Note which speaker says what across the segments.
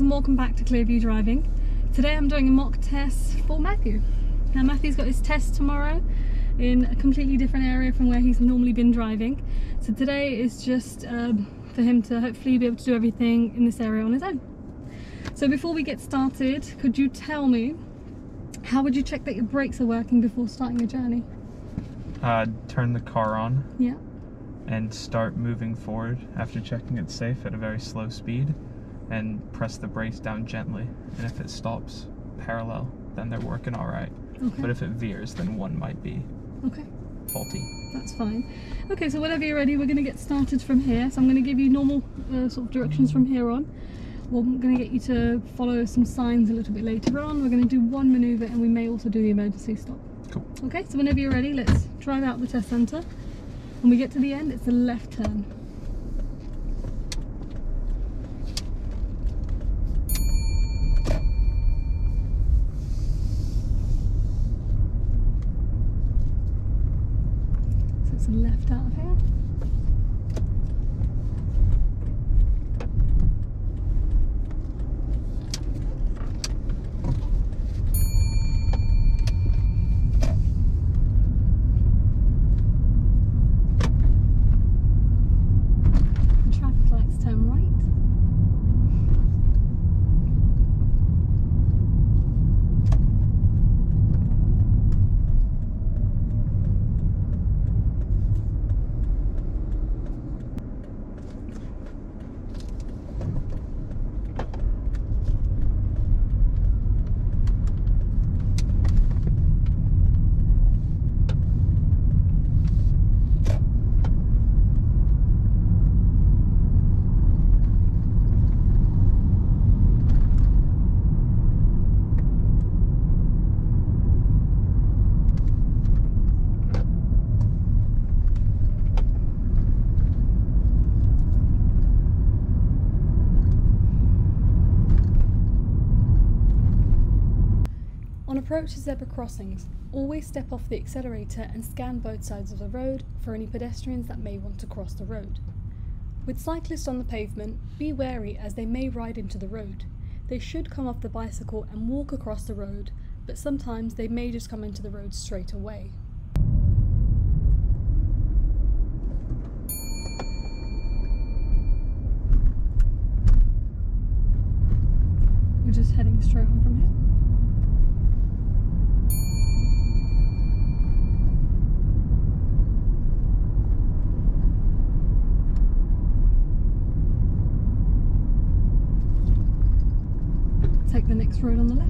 Speaker 1: and welcome back to Clearview Driving. Today I'm doing a mock test for Matthew. Now Matthew's got his test tomorrow in a completely different area from where he's normally been driving. So today is just for him to hopefully be able to do everything in this area on his own. So before we get started, could you tell me, how would you check that your brakes are working before starting the journey?
Speaker 2: Turn the car on.
Speaker 1: Yeah.
Speaker 2: And start moving forward after checking it's safe at a very slow speed, and press the brakes down gently, and if it stops parallel then they're working all right.
Speaker 1: Okay.
Speaker 2: But if it veers then one might be faulty.
Speaker 1: That's fine. Okay, so whenever you're ready we're going to get started from here. So I'm going to give you normal sort of directions from here on. Well, I'm going to get you to follow some signs a little bit later on. We're going to do one manoeuvre and we may also do the emergency stop.
Speaker 2: Cool.
Speaker 1: Okay, so whenever you're ready, let's drive out the test centre. When we get to the end, it's a left turn. So it's a left out of here. On approach to zebra crossings, always step off the accelerator and scan both sides of the road for any pedestrians that may want to cross the road. With cyclists on the pavement, be wary as they may ride into the road. They should come off the bicycle and walk across the road, but sometimes they may just come into the road straight away. We're just heading straight on from here. Take the next road on the left.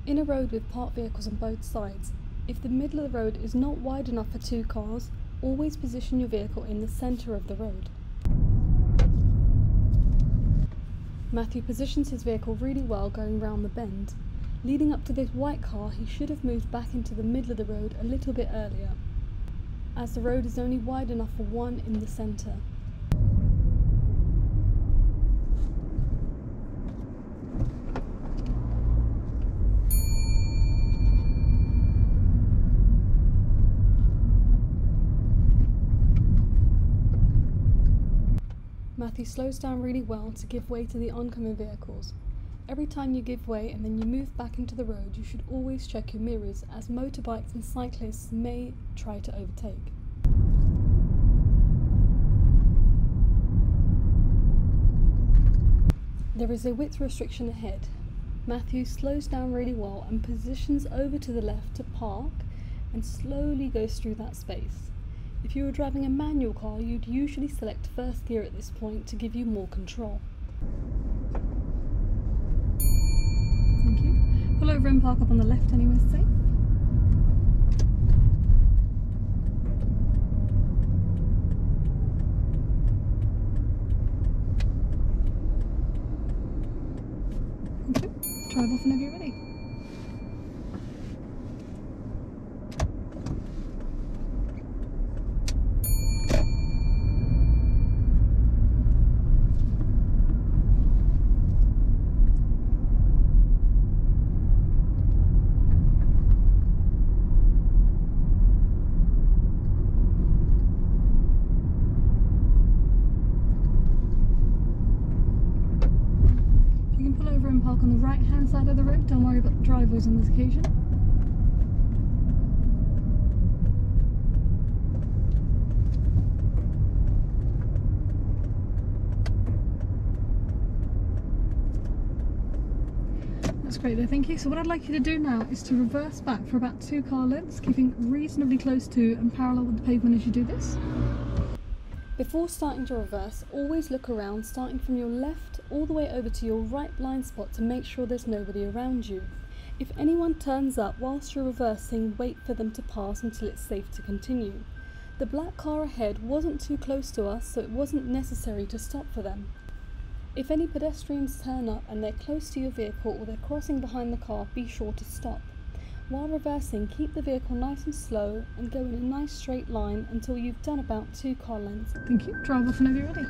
Speaker 1: In a road with parked vehicles on both sides, if the middle of the road is not wide enough for two cars, always position your vehicle in the centre of the road. Matthew positions his vehicle really well going round the bend. Leading up to this white car, he should have moved back into the middle of the road a little bit earlier, as the road is only wide enough for one in the centre. Matthew slows down really well to give way to the oncoming vehicles. Every time you give way and then you move back into the road, you should always check your mirrors, as motorbikes and cyclists may try to overtake. There is a width restriction ahead. Matthew slows down really well and positions over to the left to park and slowly goes through that space. If you were driving a manual car, you'd usually select first gear at this point to give you more control. Thank you. Pull over and park up on the left anywhere safe. Thank you. Drive off whenever you're ready. park on the right hand side of the road. Don't worry about the driveways on this occasion. That's great there, thank you. So what I'd like you to do now is to reverse back for about 2 car lengths, keeping reasonably close to and parallel with the pavement as you do this. Before starting to reverse, always look around, starting from your left all the way over to your right blind spot to make sure there's nobody around you. If anyone turns up whilst you're reversing, wait for them to pass until it's safe to continue. The black car ahead wasn't too close to us, so it wasn't necessary to stop for them. If any pedestrians turn up and they're close to your vehicle or they're crossing behind the car, be sure to stop. While reversing, keep the vehicle nice and slow and go in a nice straight line until you've done about 2 car lengths. Thank you. Drive off whenever you're ready.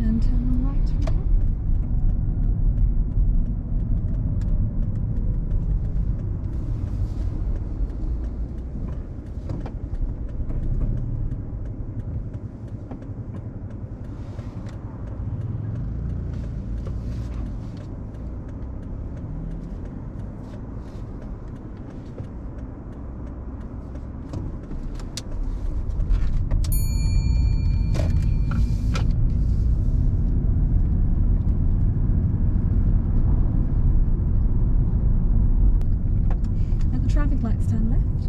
Speaker 1: And turn right from here. Traffic lights, turn left.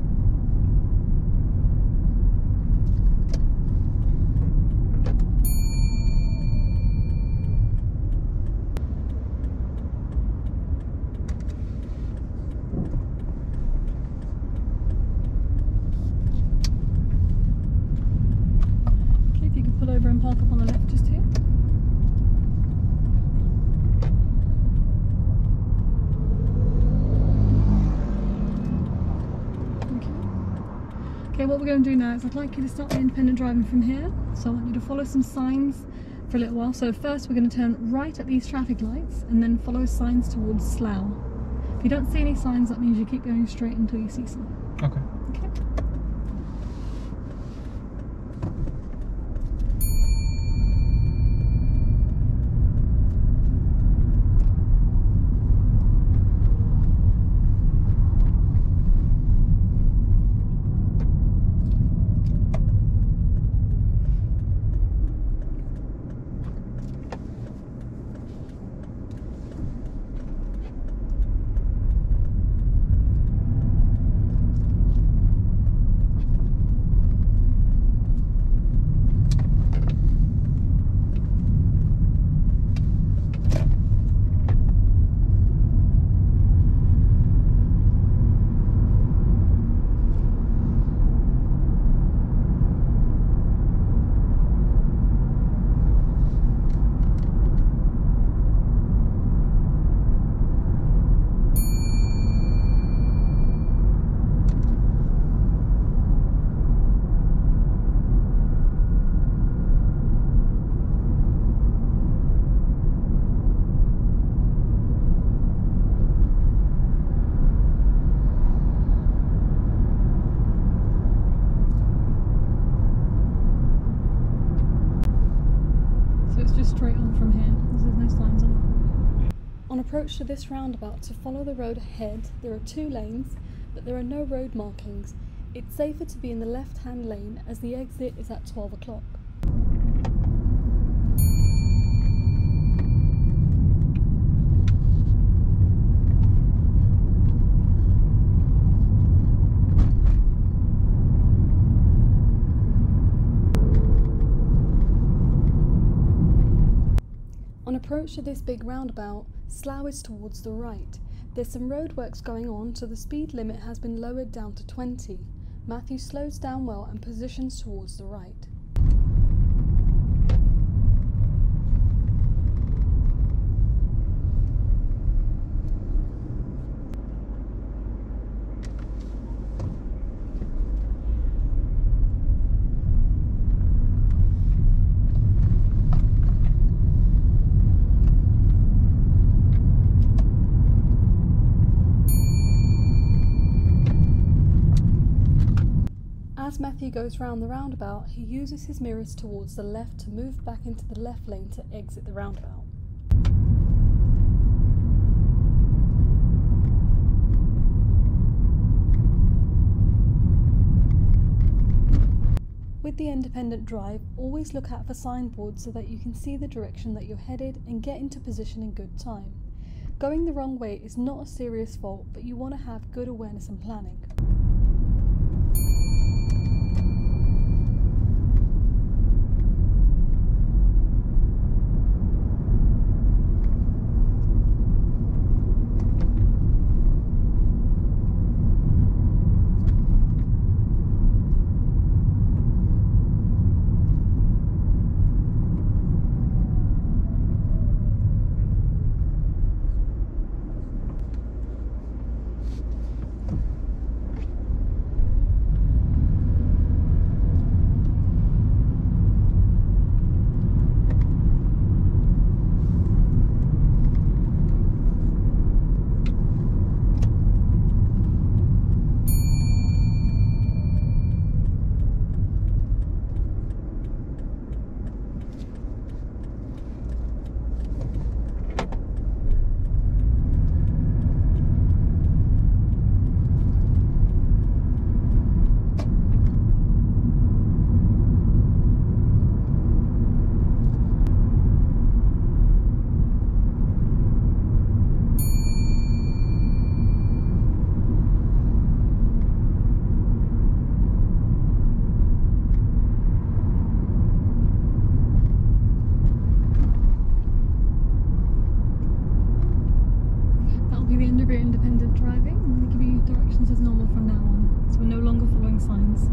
Speaker 1: Okay, if you can pull over and park up on the left just here. Okay, what we're going to do now is I'd like you to start the independent driving from here. So I want you to follow some signs for a little while. So first we're going to turn right at these traffic lights and then follow signs towards Slough. If you don't see any signs, that means you keep going straight until you see some.
Speaker 2: Okay.
Speaker 1: Okay. It's just straight on from here. There's no signs on it. On approach to this roundabout, to follow the road ahead, there are 2 lanes, but there are no road markings. It's safer to be in the left-hand lane as the exit is at 12 o'clock. On approach to this big roundabout, Slough is towards the right. There's some roadworks going on, so the speed limit has been lowered down to 20. Matthew slows down well and positions towards the right. Matthew goes round the roundabout, he uses his mirrors towards the left to move back into the left lane to exit the roundabout. With the independent drive, always look out for signboards so that you can see the direction that you're headed and get into position in good time. Going the wrong way is not a serious fault, but you want to have good awareness and planning. Independent driving. I'm going to give you directions as normal from now on, so we're no longer following signs.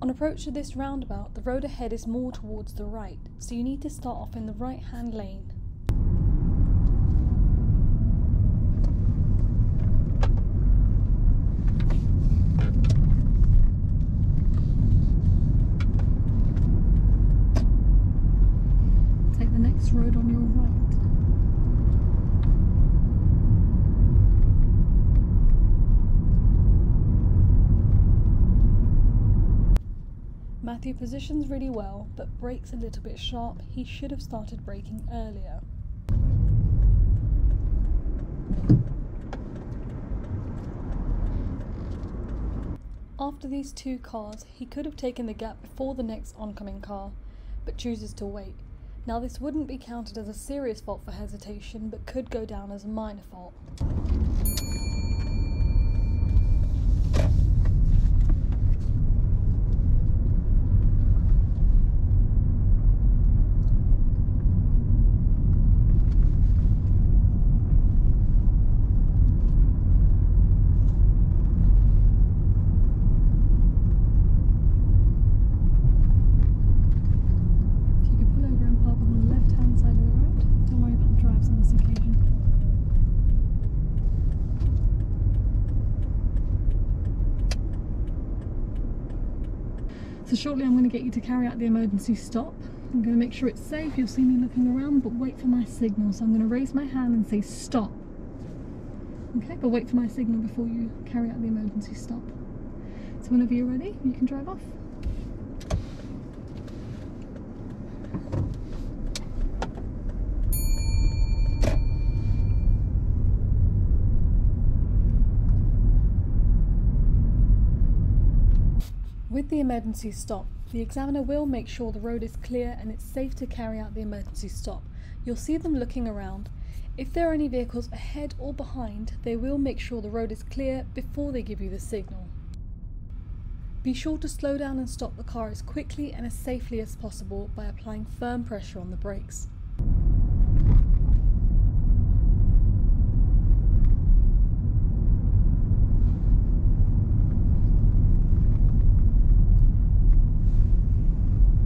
Speaker 1: On approach to this roundabout, the road ahead is more towards the right, so you need to start off in the right-hand lane. Take the next road on your right. Matthew positions really well, but brakes a little bit sharp. He should have started braking earlier. After these two cars, he could have taken the gap before the next oncoming car, but chooses to wait. Now this wouldn't be counted as a serious fault for hesitation, but could go down as a minor fault. So shortly I'm going to get you to carry out the emergency stop. I'm going to make sure it's safe. You'll see me looking around, but wait for my signal. So I'm going to raise my hand and say stop. Okay, but wait for my signal before you carry out the emergency stop. So whenever you're ready, you can drive off. With the emergency stop, the examiner will make sure the road is clear and it's safe to carry out the emergency stop. You'll see them looking around. If there are any vehicles ahead or behind, they will make sure the road is clear before they give you the signal. Be sure to slow down and stop the car as quickly and as safely as possible by applying firm pressure on the brakes.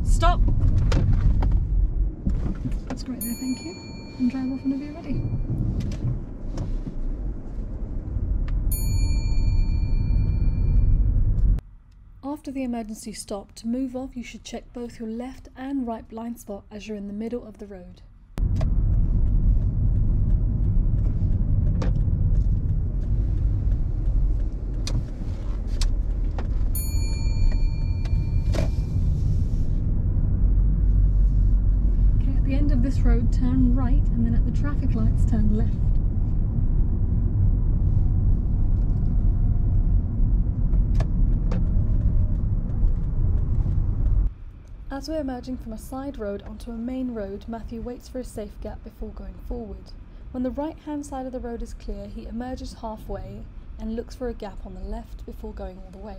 Speaker 1: Stop! That's great there, thank you. And drive off whenever you're ready. After the emergency stop, to move off you should check both your left and right blind spot as you're in the middle of the road. Okay, at the end of this road turn right, and then at the traffic lights turn left. As we're emerging from a side road onto a main road, Matthew waits for a safe gap before going forward. When the right-hand side of the road is clear, he emerges halfway and looks for a gap on the left before going all the way.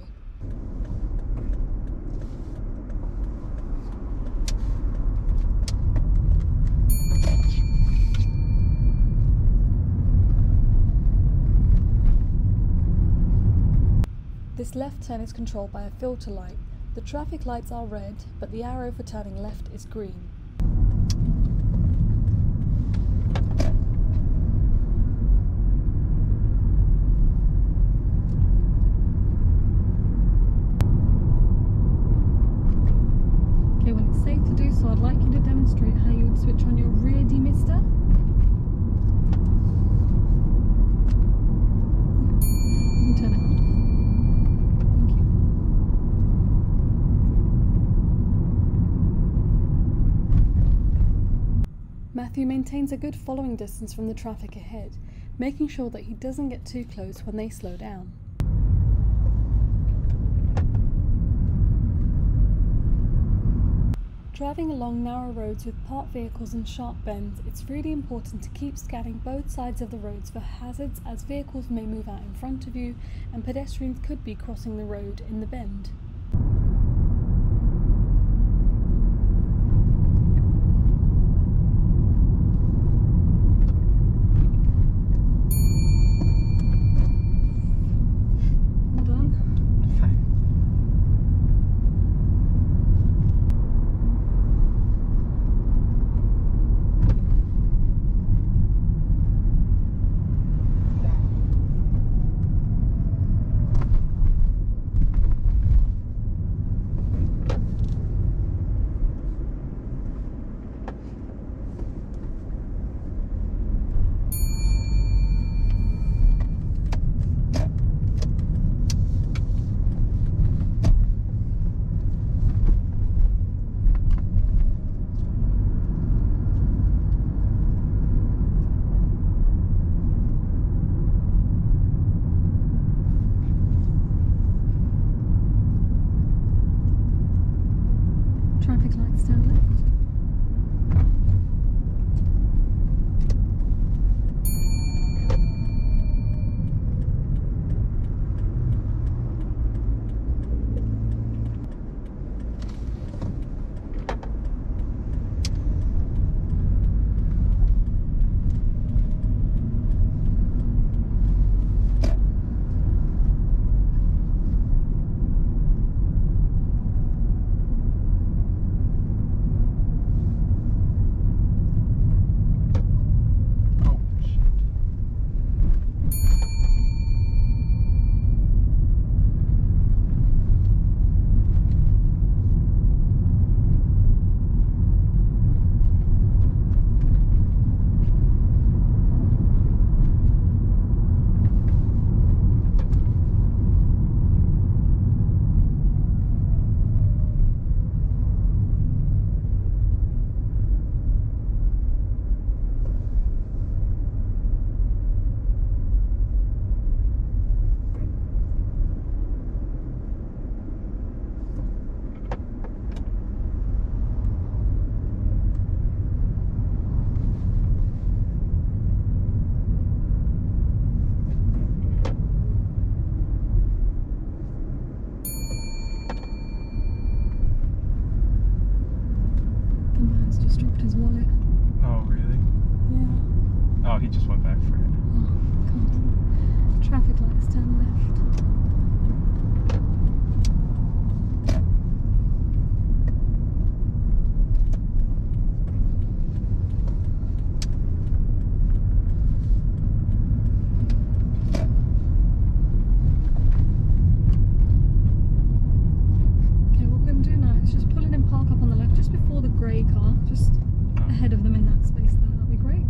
Speaker 1: This left turn is controlled by a filter light. The traffic lights are red, but the arrow for turning left is green. Okay, when it's safe to do so, I'd like you to demonstrate how you would switch on your rear demister. You can turn it on. Matthew maintains a good following distance from the traffic ahead, making sure that he doesn't get too close when they slow down. Driving along narrow roads with parked vehicles and sharp bends, it's really important to keep scanning both sides of the roads for hazards, as vehicles may move out in front of you and pedestrians could be crossing the road in the bend. Traffic lights turn left. He's just dropped his wallet.
Speaker 2: Oh, really?
Speaker 1: Yeah.
Speaker 2: Oh, he just went back for it.
Speaker 1: Oh, God. Traffic lights, turn left. Okay, what we're going to do now is just pull in and park up on the left, just before the grey car, just ahead of them in that space there. That'll be great.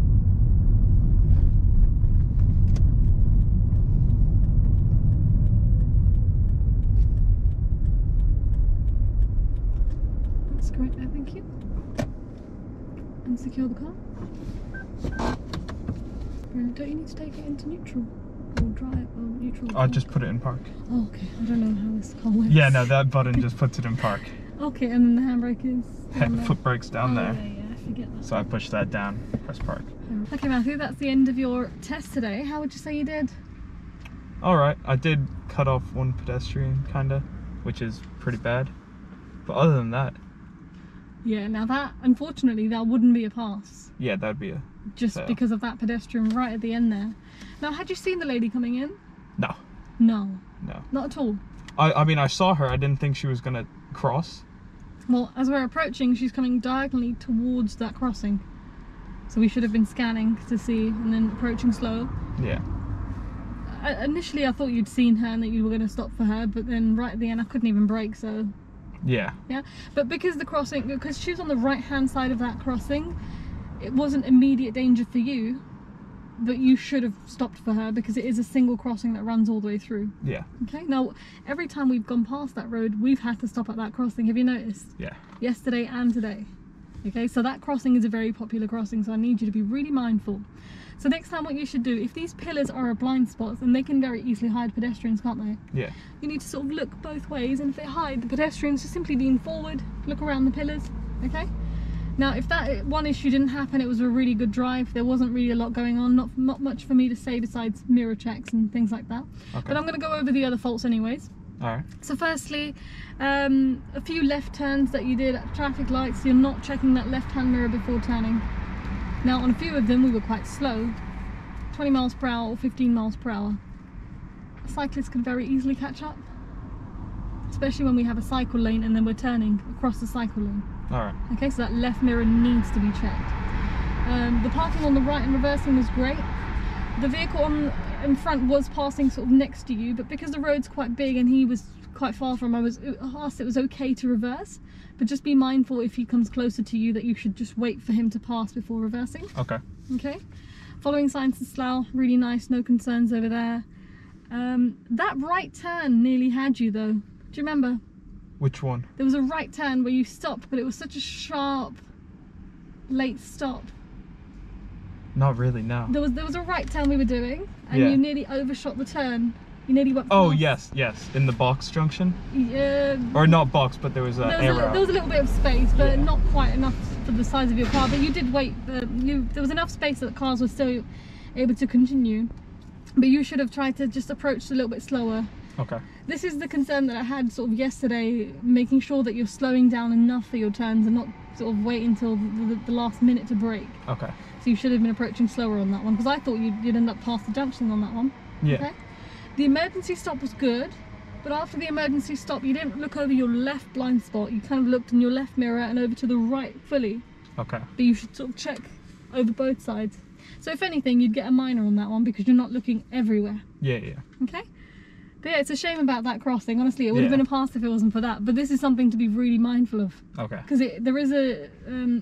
Speaker 1: That's great there, thank you. And secure the car. Don't you need to take it into neutral? Or drive, or neutral?
Speaker 2: I'll just put it in park.
Speaker 1: Oh, okay, I don't know how this car works.
Speaker 2: Yeah, no, that button just puts it in park.
Speaker 1: Okay, and then the handbrake is down there.
Speaker 2: Foot brake's down there.
Speaker 1: Yeah, I forget that.
Speaker 2: So I push that down, press park.
Speaker 1: Okay, Matthew, that's the end of your test today. How would you say you did?
Speaker 2: Alright, I did cut off one pedestrian, kinda, which is pretty bad. But other than that...
Speaker 1: Yeah, now that, unfortunately, that wouldn't be a pass.
Speaker 2: Yeah, that'd be a...
Speaker 1: Just
Speaker 2: fail.
Speaker 1: because of that pedestrian right at the end there. Now, had you seen the lady coming in?
Speaker 2: No.
Speaker 1: No.
Speaker 2: No.
Speaker 1: Not at all?
Speaker 2: I mean, I saw her, I didn't think she was gonna cross.
Speaker 1: Well, as we're approaching, she's coming diagonally towards that crossing. So we should have been scanning to see, and then approaching slow.
Speaker 2: Yeah.
Speaker 1: Initially, I thought you'd seen her and that you were going to stop for her, but then right at the end, I couldn't even brake, so...
Speaker 2: Yeah.
Speaker 1: Yeah, but because because she was on the right-hand side of that crossing, it wasn't immediate danger for you, but you should have stopped for her because it is a single crossing that runs all the way through.
Speaker 2: Yeah.
Speaker 1: Okay, now every time we've gone past that road, we've had to stop at that crossing. Have you noticed?
Speaker 2: Yeah.
Speaker 1: Yesterday and today. Okay, so that crossing is a very popular crossing, so I need you to be really mindful. So next time what you should do, if these pillars are a blind spot, and they can very easily hide pedestrians, can't they?
Speaker 2: Yeah.
Speaker 1: You need to sort of look both ways, and if they hide the pedestrians, just simply lean forward, look around the pillars, okay? Now, if that one issue didn't happen, it was a really good drive, there wasn't really a lot going on, not much for me to say besides mirror checks and things like that.
Speaker 2: Okay.
Speaker 1: But I'm going to go over the other faults anyways.
Speaker 2: Alright.
Speaker 1: So firstly, a few left turns that you did at traffic lights, you're not checking that left-hand mirror before turning. Now, on a few of them, we were quite slow, 20 miles per hour or 15 miles per hour. A cyclist could very easily catch up, especially when we have a cycle lane and then we're turning across the cycle lane.
Speaker 2: Alright.
Speaker 1: Okay, so that left mirror needs to be checked. The parking on the right and reversing was great. The vehicle in front was passing sort of next to you, but because the road's quite big and he was quite far from, I was asked it was okay to reverse, but just be mindful if he comes closer to you that you should just wait for him to pass before reversing.
Speaker 2: Okay.
Speaker 1: Okay. Following signs to slough, really nice, no concerns over there. That right turn nearly had you though. Do you remember?
Speaker 2: Which one?
Speaker 1: There was a right turn where you stopped, but it was such a sharp, late stop.
Speaker 2: Not really, no.
Speaker 1: There was a right turn we were doing, and
Speaker 2: Yeah.
Speaker 1: you nearly overshot the turn. You nearly went
Speaker 2: Oh,
Speaker 1: past.
Speaker 2: yes, in the box junction?
Speaker 1: Yeah.
Speaker 2: Or not box, but there was an arrow.
Speaker 1: There was a little bit of space, but
Speaker 2: Yeah.
Speaker 1: not quite enough for the size of your car. But you did wait. There was enough space that cars were still able to continue. But you should have tried to just approach a little bit slower.
Speaker 2: Okay.
Speaker 1: This is the concern that I had sort of yesterday, making sure that you're slowing down enough for your turns and not sort of wait until the last minute to brake.
Speaker 2: Okay.
Speaker 1: So you should have been approaching slower on that one, because I thought you'd end up past the junction on that one.
Speaker 2: Yeah.
Speaker 1: Okay? The emergency stop was good, but after the emergency stop you didn't look over your left blind spot, you kind of looked in your left mirror and over to the right fully.
Speaker 2: Okay.
Speaker 1: But you should sort of check over both sides. So if anything, you'd get a minor on that one because you're not looking everywhere.
Speaker 2: Yeah, yeah.
Speaker 1: Okay? But yeah, it's a shame about that crossing, honestly. It would have
Speaker 2: Yeah.
Speaker 1: been a pass if it wasn't for that, but this is something to be really mindful of.
Speaker 2: Okay.
Speaker 1: Because there is a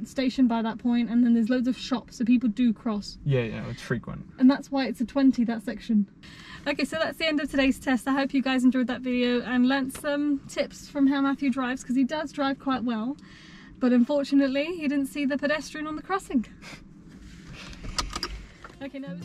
Speaker 1: station by that point, and then there's loads of shops, so people do cross.
Speaker 2: Yeah, yeah, it's frequent.
Speaker 1: And that's why it's a 20, that section. Okay, so that's the end of today's test. I hope you guys enjoyed that video and learnt some tips from how Matthew drives, because he does drive quite well. But unfortunately, he didn't see the pedestrian on the crossing. Okay, now...